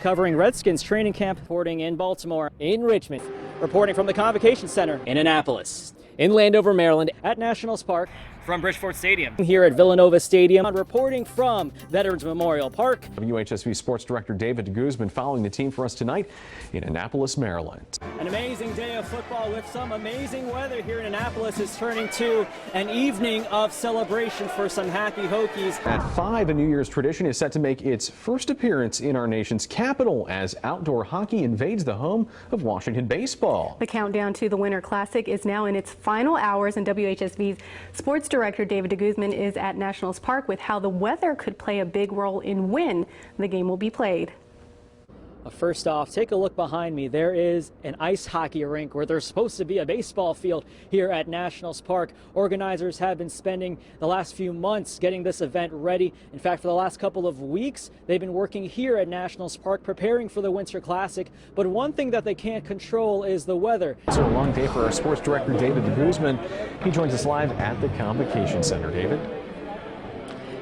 covering Redskins training camp, reporting in Baltimore, in Richmond, reporting from the Convocation Center in Annapolis, in Landover, Maryland, at Nationals Park, from Bridgeport Stadium, here at Villanova Stadium, reporting from Veterans Memorial Park. WHSV Sports Director David Guzman following the team for us tonight in Annapolis, Maryland. An amazing day of football with some amazing weather here in Annapolis is turning to an evening of celebration for some happy Hokies. At 5, a New Year's tradition is set to make its first appearance in our nation's capital as outdoor hockey invades the home of Washington baseball. The countdown to the Winter Classic is now in its final hours, and WHSV's Sports Director David Guzman is at Nationals Park with how the weather could play a big role in when the game will be played. First off, take a look behind me. There is an ice hockey rink where there's supposed to be a baseball field here at Nationals Park. Organizers have been spending the last few months getting this event ready. In fact, for the last couple of weeks, they've been working here at Nationals Park preparing for the Winter Classic. But one thing that they can't control is the weather. It's a long day for our sports director, David Guzman. He joins us live at the Convocation Center. David?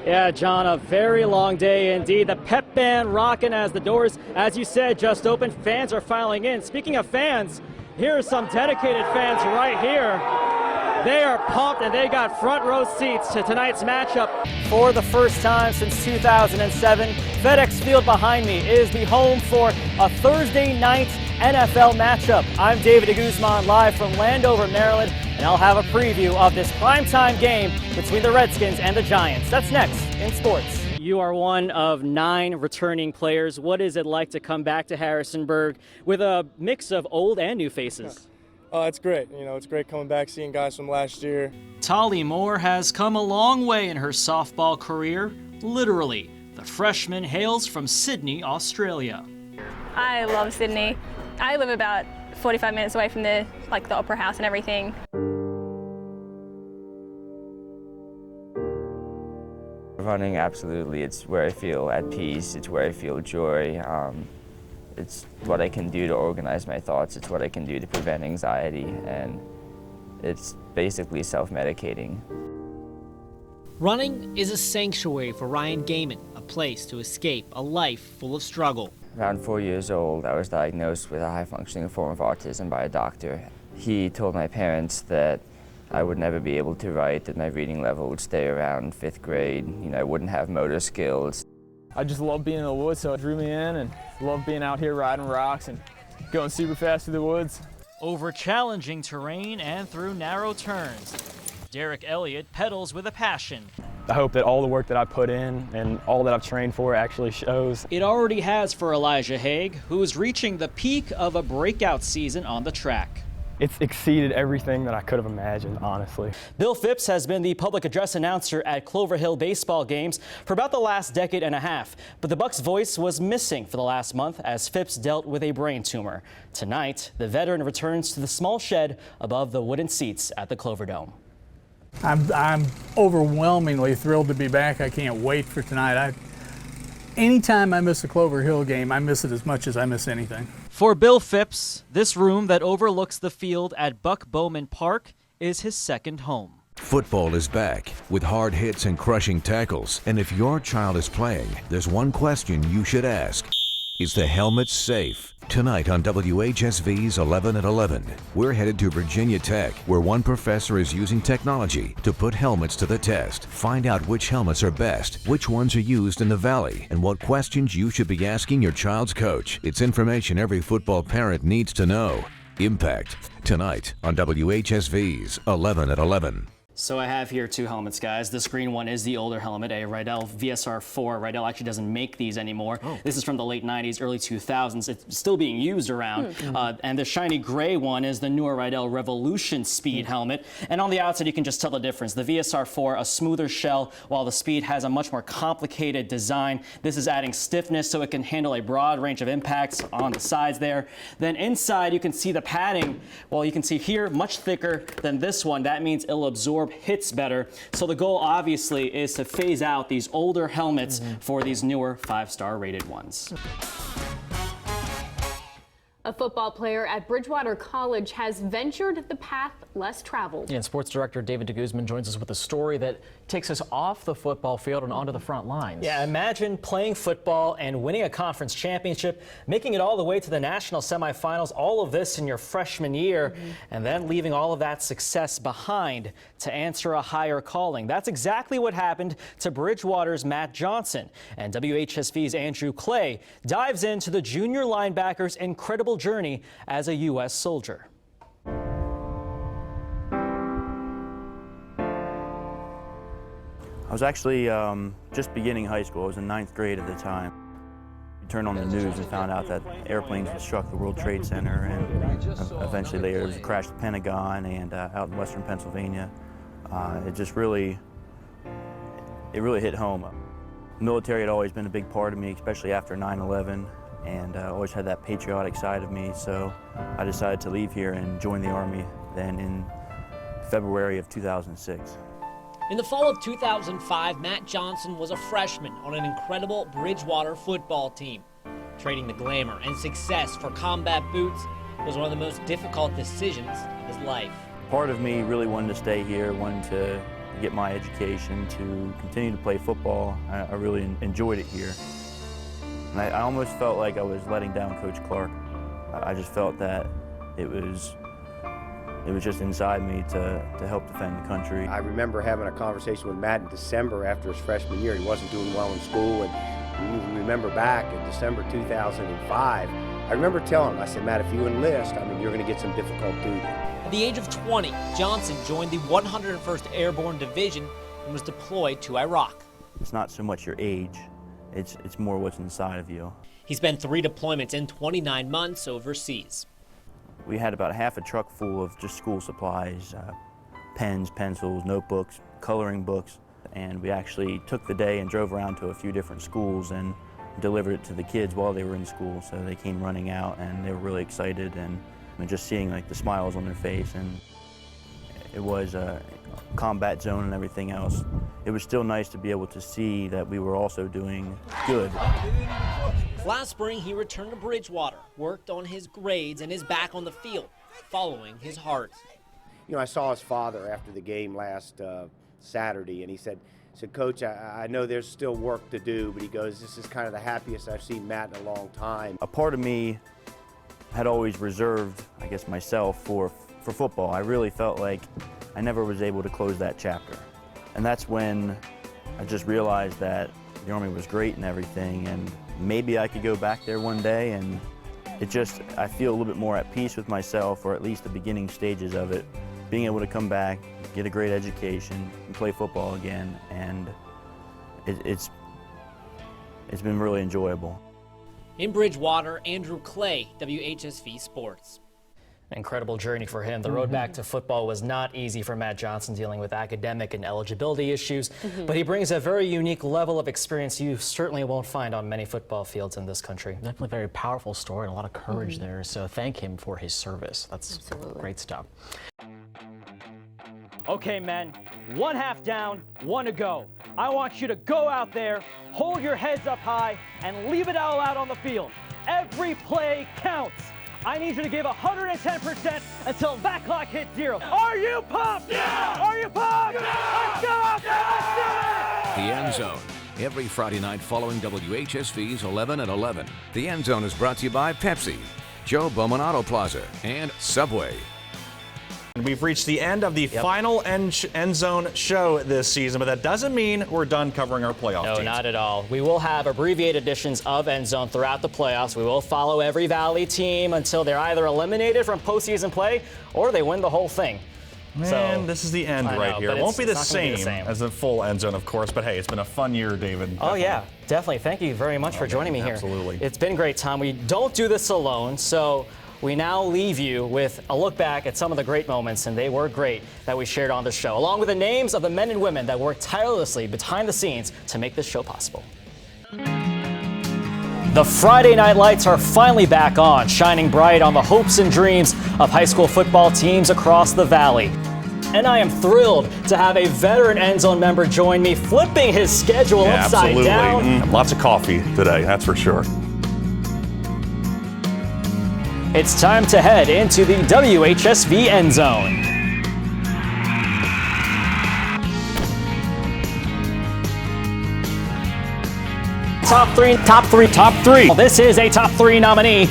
Yeah, John, a very long day indeed. The pep band rocking as the doors, as you said, just opened. Fans are filing in. Speaking of fans, here are some dedicated fans right here. They are pumped and they got front row seats to tonight's matchup. For the first time since 2007, FedEx Field behind me is the home for a Thursday night NFL matchup. I'm David Guzman live from Landover, Maryland, and I'll have a preview of this primetime game between the Redskins and the Giants. That's next in sports. You are one of 9 returning players. What is it like to come back to Harrisonburg with a mix of old and new faces? It's great. It's great coming back, seeing guys from last year. Tali Moore has come a long way in her softball career, literally. The freshman hails from Sydney, Australia. I love Sydney. I live about 45 minutes away from the Opera House and everything. Running, absolutely. It's where I feel at peace. It's where I feel joy. It's what I can do to organize my thoughts. It's what I can do to prevent anxiety, and it's basically self-medicating. Running is a sanctuary for Ryan Gaiman, a place to escape a life full of struggle. Around 4 years old, I was diagnosed with a high-functioning form of autism by a doctor. He told my parents that I would never be able to write, that my reading level would stay around 5th grade, I wouldn't have motor skills. I just love being in the woods, so it drew me in, and love being out here riding rocks and going super fast through the woods. Over challenging terrain and through narrow turns, Derek Elliott pedals with a passion. I hope that all the work that I put in and all that I've trained for actually shows. It already has for Elijah Haig, who is reaching the peak of a breakout season on the track. It's exceeded everything that I could have imagined, honestly. Bill Phipps has been the public address announcer at Clover Hill baseball games for about the last decade and a half. But the Bucs' voice was missing for the last month as Phipps dealt with a brain tumor. Tonight, the veteran returns to the small shed above the wooden seats at the Clover Dome. I'm overwhelmingly thrilled to be back. I can't wait for tonight. Anytime I miss a Clover Hill game, I miss it as much as I miss anything. For Bill Phipps, this room that overlooks the field at Buck Bowman Park is his second home. Football is back with hard hits and crushing tackles. And if your child is playing, there's one question you should ask. Is the helmet safe? Tonight on WHSV's 11 at 11, we're headed to Virginia Tech, where one professor is using technology to put helmets to the test. Find out which helmets are best, which ones are used in the Valley, and what questions you should be asking your child's coach. It's information every football parent needs to know. Impact, tonight on WHSV's 11 at 11. So I have here 2 helmets, guys. This green one is the older helmet, a Rydell VSR4. Rydell actually doesn't make these anymore. This is from the late 90s, early 2000s. It's still being used around. And the shiny gray one is the newer Rydell Revolution Speed helmet. And on the outside, you can just tell the difference. The VSR4, a smoother shell, while the Speed has a much more complicated design. This is adding stiffness so it can handle a broad range of impacts on the sides there. Then inside, you can see the padding. Well, you can see here, much thicker than this one. That means it'll absorb hits better. So the goal obviously is to phase out these older helmets for these newer 5-star rated ones. A football player at Bridgewater College has ventured the path less traveled. And sports director David DeGuzman joins us with a story that takes us off the football field and onto the front lines. Yeah, imagine playing football and winning a conference championship, making it all the way to the national semifinals, all of this in your freshman year, and then leaving all of that success behind to answer a higher calling. That's exactly what happened to Bridgewater's Matt Johnson. And WHSV's Andrew Clay dives into the junior linebacker's incredible journey as a U.S. soldier. I was actually just beginning high school. I was in 9th grade at the time. We turned on the news and found out that airplanes had struck the World Trade Center, and eventually there was a crash at the Pentagon and out in western Pennsylvania. It really hit home. The military had always been a big part of me, especially after 9/11, and I always had that patriotic side of me, so I decided to leave here and join the Army then in February of 2006. In the fall of 2005, Matt Johnson was a freshman on an incredible Bridgewater football team. Trading the glamour and success for combat boots was one of the most difficult decisions of his life. Part of me really wanted to stay here, wanted to get my education, to continue to play football. I really enjoyed it here. And I almost felt like I was letting down Coach Clark. I just felt that it was just inside me to help defend the country. I remember having a conversation with Matt in December after his freshman year. He wasn't doing well in school, and we remember back in December 2005, I remember telling him, I said, Matt, if you enlist, you're going to get some difficult duty. At the age of 20, Johnson joined the 101st Airborne Division and was deployed to Iraq. It's not so much your age, it's more what's inside of you. He spent 3 deployments in 29 months overseas. We had about half a truck full of just school supplies, pens, pencils, notebooks, coloring books, and we actually took the day and drove around to a few different schools and delivered it to the kids while they were in school. So they came running out and they were really excited, and just seeing like the smiles on their face, and it was a combat zone and everything else. It was still nice to be able to see that we were also doing good. Last spring, he returned to Bridgewater, worked on his grades and is back on the field, following his heart. You know, I saw his father after the game last Saturday, and he said, Coach, I know there's still work to do, but he goes, this is kind of the happiest I've seen Matt in a long time. A part of me had always reserved, I guess, myself for football. I really felt like I never was able to close that chapter. And that's when I just realized that the Army was great and everything, and maybe I could go back there one day, and I feel a little bit more at peace with myself, or at least the beginning stages of it, being able to come back, get a great education, and play football again, and it's been really enjoyable. In Bridgewater, Andrew Clay, WHSV Sports. Incredible journey for him. The road back to football was not easy for Matt Johnson, dealing with academic and eligibility issues, but he brings a very unique level of experience you certainly won't find on many football fields in this country. Definitely a very powerful story and a lot of courage there, so thank him for his service. That's great stuff. Okay, men, 1 half down, 1 to go. I want you to go out there, hold your heads up high, and leave it all out on the field. Every play counts. I need you to give 110% until that clock hits 0. Are you pumped? Yeah! Are you pumped? Yeah! Let's go out there! Let's do it! The End Zone, every Friday night following WHSV's 11 at 11. The End Zone is brought to you by Pepsi, Joe Bowman Auto Plaza, and Subway. We've reached the end of the final end zone show this season, but that doesn't mean we're done covering our playoff teams. No, not at all. We will have abbreviated editions of End Zone throughout the playoffs. We will follow every Valley team until they're either eliminated from postseason play or they win the whole thing. Man, this is the end right here. It won't be the same as the full End Zone, of course, but hey, it's been a fun year, David. Definitely. Oh, yeah, definitely. Thank you very much for joining me here. Absolutely. It's been great, Tom. We don't do this alone, so we now leave you with a look back at some of the great moments, and they were great, that we shared on the show, along with the names of the men and women that worked tirelessly behind the scenes to make this show possible. The Friday night lights are finally back on, shining bright on the hopes and dreams of high school football teams across the Valley. And I am thrilled to have a veteran End Zone member join me, flipping his schedule upside down. Lots of coffee today, that's for sure. It's time to head into the WHSV end zone. Top three, top three, top three. This is a top three nominee.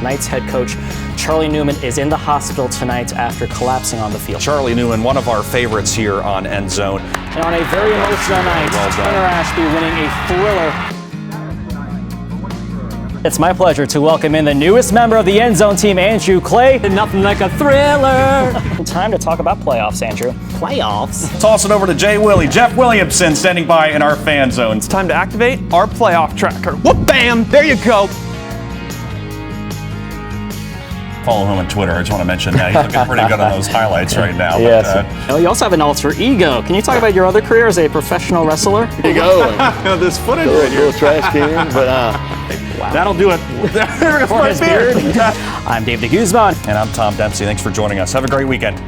Knights head coach Charlie Newman is in the hospital tonight after collapsing on the field. Charlie Newman, one of our favorites here on End Zone. And on a very emotional night, Turner Ashby winning a thriller. It's my pleasure to welcome in the newest member of the End Zone team, Andrew Clay. Nothing like a thriller. Time to talk about playoffs, Andrew. Playoffs? Toss it over to Jay Willie. Jeff Williamson standing by in our fan zone. It's time to activate our playoff tracker. Whoop, bam, there you go. Follow him on Twitter. I just want to mention that. He's looking pretty good on those highlights right now. Yes. You also have an alter ego. Can you talk about your other career as a professional wrestler? There you go. This footage a right here. little trash can, but wow. That'll do it. For his beard. I'm David Guzman. And I'm Tom Dempsey. Thanks for joining us. Have a great weekend.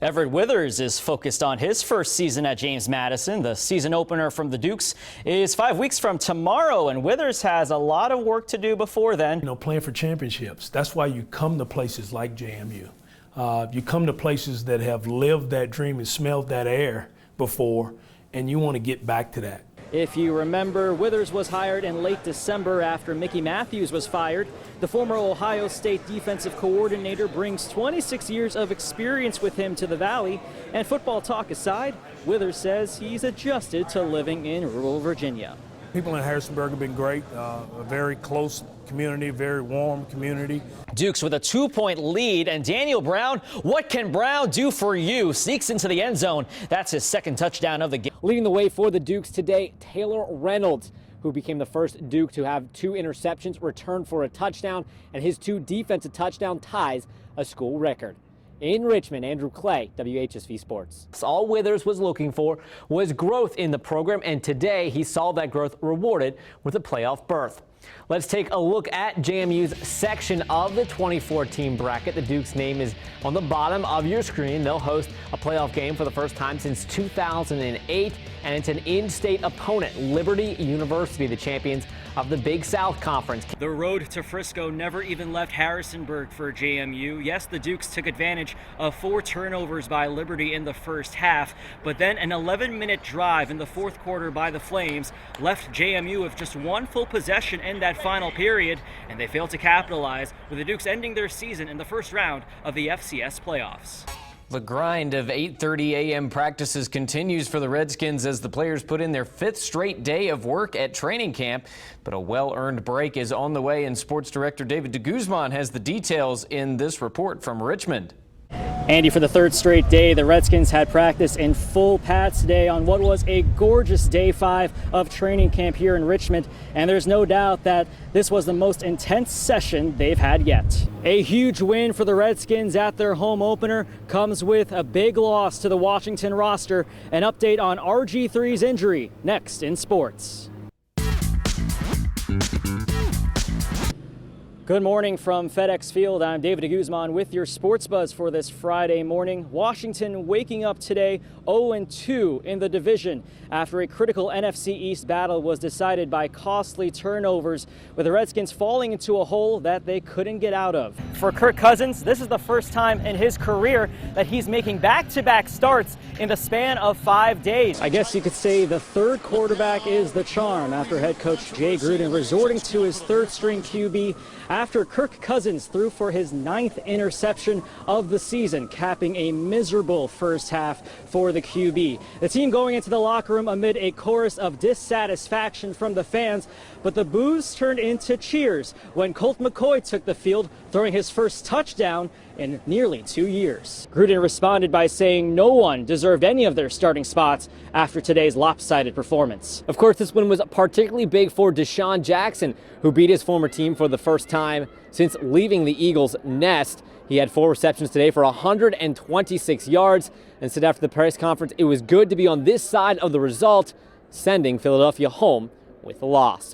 Everett Withers is focused on his first season at James Madison. The season opener from the Dukes is 5 weeks from tomorrow, and Withers has a lot of work to do before then. You know, playing for championships, that's why you come to places like JMU. You come to places that have lived that dream and smelled that air before, and you want to get back to that. If you remember, Withers was hired in late December after Mickey Matthews was fired. The former Ohio State defensive coordinator brings 26 years of experience with him to the Valley. And football talk aside, Withers says he's adjusted to living in rural Virginia. People in Harrisonburg have been great, a very close community, very warm community. Dukes with a 2-point lead, and Daniel Brown, what can Brown do for you? Sneaks into the end zone. That's his second touchdown of the game. Leading the way for the Dukes today, Taylor Reynolds, who became the first Duke to have 2 interceptions returned for a touchdown, and his 2 defensive touchdown ties a school record. In Richmond, Andrew Clay, WHSV Sports. All Withers was looking for was growth in the program, and today he saw that growth rewarded with a playoff berth. Let's take a look at JMU's section of the 2014 bracket. The Duke's name is on the bottom of your screen. They'll host a playoff game for the first time since 2008, and it's an in-state opponent, Liberty University, the champions of the Big South Conference. The road to Frisco never even left Harrisonburg for JMU. Yes, the Dukes took advantage of 4 turnovers by Liberty in the first half, but then an 11-minute drive in the fourth quarter by the Flames left JMU with just 1 full possession in that final period, and they failed to capitalize, with the Dukes ending their season in the first round of the FCS playoffs. The grind of 8:30 a.m. practices continues for the Redskins as the players put in their 5th straight day of work at training camp. But a well-earned break is on the way, and Sports Director David DeGuzman has the details in this report from Richmond. Andy, for the 3rd straight day, the Redskins had practice in full pads today on what was a gorgeous day 5 of training camp here in Richmond, and there's no doubt that this was the most intense session they've had yet. A huge win for the Redskins at their home opener comes with a big loss to the Washington roster. An update on RG3's injury next in sports. Good morning from FedEx Field. I'm David Guzman with your Sports Buzz for this Friday morning. Washington waking up today 0-2 in the division after a critical NFC East battle was decided by costly turnovers, with the Redskins falling into a hole that they couldn't get out of. For Kirk Cousins, this is the first time in his career that he's making back-to-back starts in the span of 5 days. I guess you could say the 3rd quarterback is the charm after head coach Jay Gruden resorting to his 3rd-string QB after Kirk Cousins threw for his 9th interception of the season, capping a miserable first half for the QB. The team going into the locker room amid a chorus of dissatisfaction from the fans, but the boos turned into cheers when Colt McCoy took the field, throwing his first touchdown in nearly 2 years. Gruden responded by saying no one deserved any of their starting spots after today's lopsided performance. Of course, this win was particularly big for Deshaun Jackson, who beat his former team for the first time since leaving the Eagles' nest. He had 4 receptions today for 126 yards and said after the press conference it was good to be on this side of the result, sending Philadelphia home with a loss.